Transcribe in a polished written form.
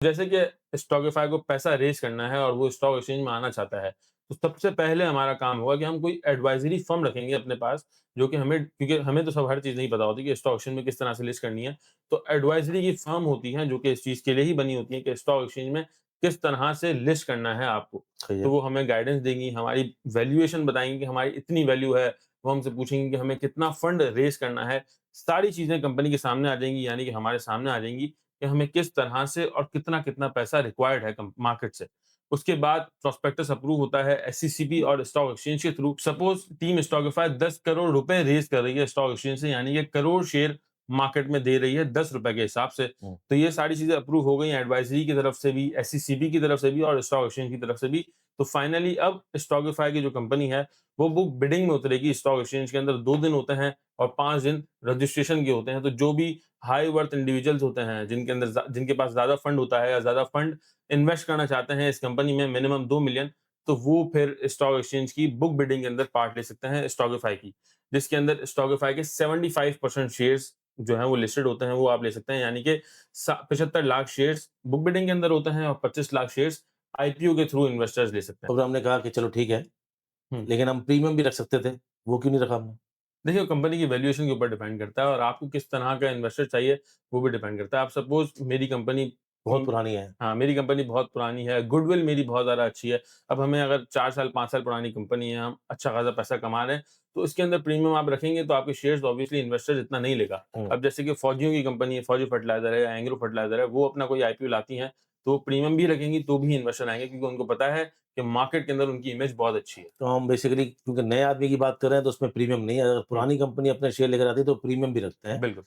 जैसे कि स्टॉकिफ़ाई को पैसा रेज़ करना है और वो स्टॉक एक्सचेंज में आना चाहता है, तो सबसे पहले हमारा काम होगा कि हम कोई एडवाइज़री फ़र्म रखेंगे अपने पास, जो कि हमें क्योंकि हमें तो सब हर चीज़ नहीं पता होती कि स्टॉक एक्सचेंज में किस तरह से लिस्ट करनी है। तो एडवाइज़री की फ़र्म होती हैं, जो कि इस चीज़ के लिए ही बनी होती हैं कि स्टॉक एक्सचेंज में किस तरह से लिस्ट करना है आपको। सही तो है। वो हमें गाइडेंस देंगी, हमारी वैल्यूएशन बताएँगी कि हमारी इतनी वैल्यू है, वो हमसे पूछेंगी कि हमें कितना फंड रेज़ करना है। सारी चीज़ें कंपनी के सामने आ जाएँगी, यानी कि हमारे सामने आ जाएँगी कि हमें किस तरह से और कितना-कितना पैसा रिक्वायर्ड है कम मार्केट से। उसके बाद प्रोस्पेक्टस अप्रूव होता है एसईसीपी और स्टॉक एक्सचेंज के थ्रू। सपोज़ टीम स्टॉकिफ़ाई 10 करोड़ रुपए रेज़ कर रही है स्टॉक एक्सचेंज से, यानी कि करोड़ शेयर मार्केट में दे रही है ₹10 के हिसाब से। हुँ, तो ये सारी चीज़ें अप्रूव हो गई एडवाइज़री की तरफ से भी, एसईसीपी की तरफ से भी और स्टॉक एक्सचेंज की तरफ से भी। तो फाइनली अब स्टॉकिफ़ाई की जो कंपनी है, वो बुक बिडिंग में उतरेगी स्टॉक एक्सचेंज के अंदर। 2 दिन होते हैं और 5 दिन रजिस्ट्रेशन के होते हैं। तो जो भी हाई वर्थ इंडिविजुअल्स होते हैं, जिनके पास ज़्यादा फंड होता है या ज़्यादा फंड इन्वेस्ट करना चाहते हैं इस कंपनी में मिनिमम 2 मिलियन, तो वो फिर स्टॉक एक्सचेंज की बुक बिडिंग के अंदर पार्ट ले सकते हैं स्टॉकिफ़ाई की, जिसके अंदर स्टॉकिफ़ाई के 75% शेयर्स जो हैं वो लिस्टेड होते हैं, वो आप ले सकते हैं। यानी कि सा 75 लाख शेयर्स बुक बिडिंग के अंदर होते हैं और 25 लाख शेयर्स आईपीओ के थ्रू इन्वेस्टर्स ले सकते हैं। और हमने कहा कि चलो ठीक है, हुँ। लेकिन हम प्रीमियम भी रख सकते थे, वो क्यों नहीं रखा हमने? देखिए, कंपनी की वैल्यूएशन के ऊपर डिपेंड करता है और आपको किस तरह का इन्वेस्टर चाहिए, वो भी डिपेंड करता है। आप सपोज़ मेरी कंपनी बहुत पुरानी है। हाँ, मेरी कंपनी बहुत पुरानी है, गुडविल मेरी बहुत ज़्यादा अच्छी है। अब हमें अगर 4 साल, 5 साल पुरानी कंपनी है, हम अच्छा खासा पैसा कमा रहे हैं, तो इसके अंदर प्रीमियम आप रखेंगे तो आपके शेयर्स ऑब्वियसली इन्वेस्टर्स इतना नहीं लेगा। हुँ, अब जैसे कि फौजियों की कंपनी है, फौजी फर्टिलाइज़र है या एग्रो फर्टिलाइज़र है, वो अपना कोई आईपीओ लाती हैं, तो प्रीमियम भी रखेंगी, तो भी इन्वेस्टर आएँगे क्योंकि उनको पता है कि मार्केट के अंदर उनकी इमेज बहुत अच्छी है। तो हम बेसिकली क्योंकि नए आदमी की बात कर रहे हैं तो उसमें प्रीमियम नहीं है, अगर हुँ, पुरानी कंपनी अपने शेयर लेकर आती है तो प्रीमियम भी रखते हैं। बिल्कुल।